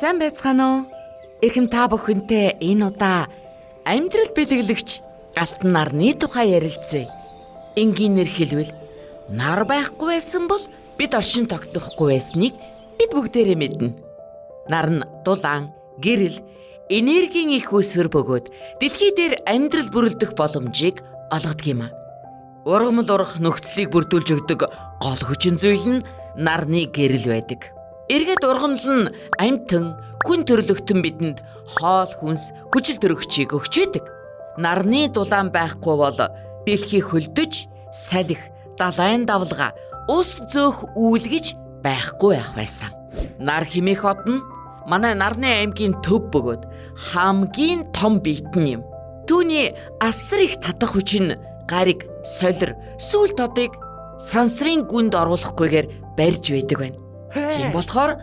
Сайн байцгаана уу? Эрхэм та бүхэнтэй энэ удаа амьдрал бэлэглэгч Галтан нарны тухай ярилцъя. Энгийнээр хэлбэл нар байхгүй байсан бол бид оршин тогтнохгүй байсныг бид бүгдээрээ мэднэ. Нар нь дулаан, гэрэл, энергийн их үсвэр бөгөөд дэлхий дээр амьдрал бүрэлдэх боломжийг олгодог юм а. Ургамал урах нөхцөлийг бүрдүүлж өгдөг гол хүчин зүйл нь нарны гэрэл байдаг. Эргээд ургамал нь амьтан, хүн төрлөختөн бидэнд хоол хүнс, хүчил төрөгчийг өгч байдаг. Нарны дулаан байхгүй бол дэлхий хөлдөж, салхи, далайн давлгаа, ус зөөх үйлгэж байхгүй байх байсан. Нар хэмээх од нь манай нарны аймгийн төв бөгөөд хамгийн том биетэн юм. Түүний асар их татах хүч нь гариг, солир, сүүл тодыг сансрын гүнд оруулахгүйгээр барьж байдаг байна. Тийм болохоор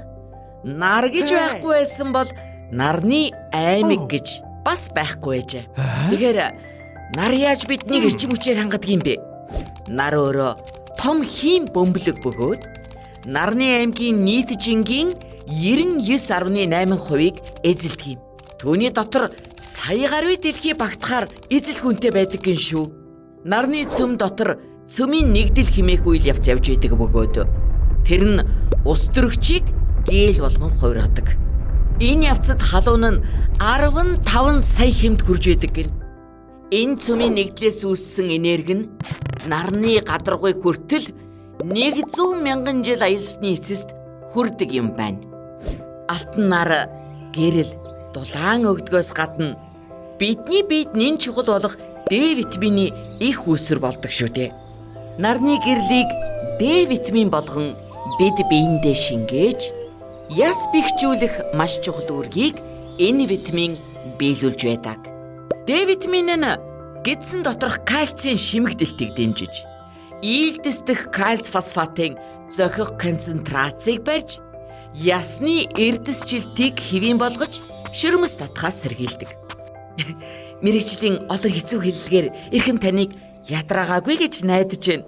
нар гэж байхгүй байсан бол нарны аймаг гэж бас байхгүй байжээ. Тэгэхээр нар яаж биднийг эрчим хүчээр хангадаг юм бэ? Нар өөрөө том хийм бөмбөлөг бөгөөд нарны аймгийн нийт жингийн 99.8%-ийг эзэлдэг юм. Түүний дотор сая гаруй дэлхий багтахаар эзэл хүнтэй байдаг гин шүү. Нарны цөм дотор цөмийн нэгдэл хэмээх үйл явц явж байдаг бөгөөд тэр нь ус төрөгчийг гээл болгон хувиргадаг. Энэ явцад халуун нь 15 сая хэмт хүрж байдаг гин. Энэ цөмийн нэгдлээс үүссэн энерги нь нарны гадаргуй хүртэл 100,000 жил аялсны эцэст хүрдэг юм байна. Алтан нар гэрэл, дулаан өгдгөөс гадна бидний биед нэн чухал болох D витамины их үүсвэр болдог шүү дээ. Нарны гэрлийг D витамин болгон бид биендээ шингээж яс бэхжүүлэх маш чухал үүргийг энэ витамин биелүүлж байдаг. D витамин нь гидсэн доторх кальцийн шимэгдэлтийг дэмжиж, ийлдэсдэх кальц фосфатын зохих концентрацийг барьж, ясны эрдэсжилтийг хэвийн болгож, шөрмөс татхаас сэргийлдэг. Мэргэжлийн олон хэцүү хэллэгээр эрхэм таныг ядраагаагүй гэж найдаж байна.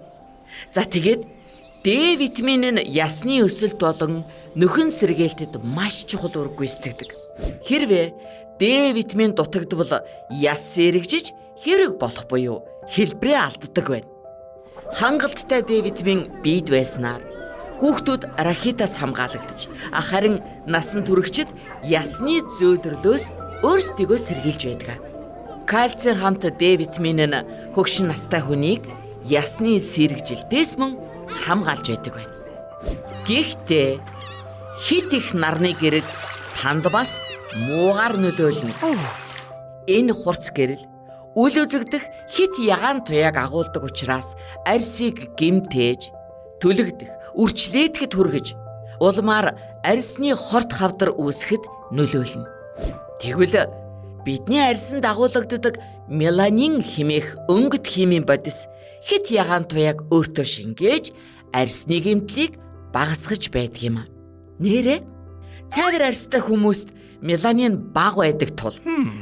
За тэгээд D витамин нь ясны өсөлт болон нөхөн сэргээлтэд маш чухал үүрэг гүйцэтгэдэг. Хэрвээ D витамин дутагдвал яс сэргэж хэрэг болох буюу хэлбэрээ алддаг байна. Хангалттай D витамин биед байснаар хүүхдүүд рахитаас хамгаалагдаж, харин насан туршид ясны зөөлрлөөс өөрсдийгөө сэргийлж байдаг. Кальцийн хамт D витамин нь хөгшин настай хүнийг ясны сэргжилтээс мөн хамгаалж байдаг байна. Гэхдээ хит их нарны гэрэл танд бас муугаар нөлөөлнө. Энэ хурц гэрэл үл үзэгдэх хит ягаан туяаг агуулдаг учраас арьсыг гэмтээж, түлэгдэх, үрчлээдэхэд хүргэж, улмаар арьсны хорт хавдар үүсэхэд нөлөөлнө. Тэгвэл бидний арьсанд агуулгаддаг меланин хэмээх өнгөт химийн бодис хит ягаан туяаг өөртөө шингээж арьсны гэмтлийг багасгаж байдаг юм а. Нээрээ цайвар арьстай хүмүүст меланин бага байдаг тул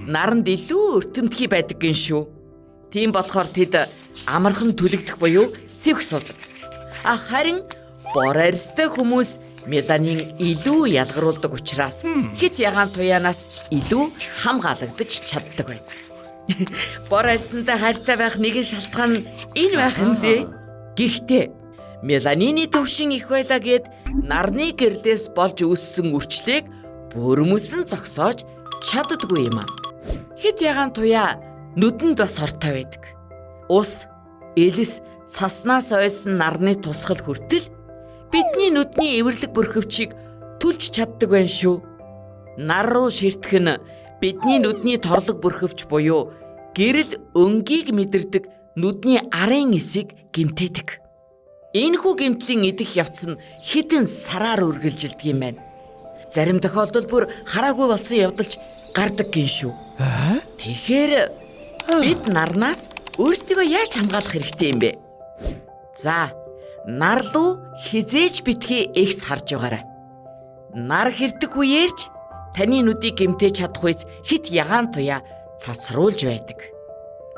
наранд илүү өртөмтгий байдаг гин шүү. Тийм болохоор тэд амархан түлэгдэх буюу сэвх суулдаг. Харин бор арьстай хүмүүс меланин илүү ялгаруулдаг учраас хит ягаан туяанаас илүү хамгаалагдаж чаддаг байна. Бор арьсантай хайртай байх нэгэн шалтгаан нь энэ байх юм дээ. Гэхдээ меланины төвшин их байлаа гэд нарны гэрлээс болж үүссэн үрчлээг бүрмөсөн зогсоож чаддаггүй юм а. Хит ягаан туяа нүдэнд бас хортой байдаг. Ус, элэс, цаснаас ойсон нарны тусгал хүртэл бидний нүдний эвэрлэг бүрхөвчийг түлж чаддаг байна шүү. Нар руу ширтэх нь бидний нүдний торлог бүрхөвч буюу гэрэл өнгийг мэдэрдэг нүдний арын эсийг гэмтээдэг. Энэхүү гэмтлийн идэх явц нь хэдэн сараар үргэлжилдэг юм байна. Зарим тохиолдолд бүр хараагүй болсон явдалч гардаг гин шүү. Тэгэхээр бид нарнаас өөрсдийгөө яаж хамгаалах хэрэгтэй юм бэ? За, нар руу хизээч битгий эгц харж байгаарай. Нар хэрдэх үеэрч таны нүдийг гэмтэж чадах үйс хит ягаан туяа цацруулж байдаг.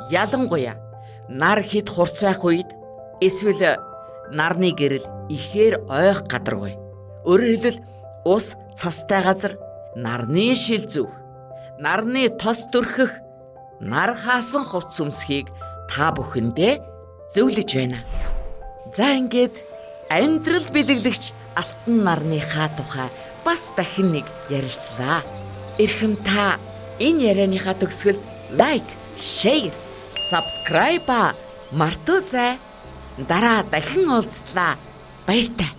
Ялангуяа нар хит хурц байх үед эсвэл нарны гэрэл ихээр ойх гадаргүй. Өөрөөр хэлбэл ус цастай газар, нарны шил зүв, нарны тос дүрхэх, нар хаасан хувцс өмсхийг та бүхэндээ зөвлөж байна. За ингээд амьдрал бэлэглэгч алтан нарныхаа тухай бас дахин нэг ярилцлаа. Эрхэм та энэ ярианыхаа төгсгөл лайк, шеэр, сабскрайб мартуузай. Дараа дахин уулзлаа. Баяртай.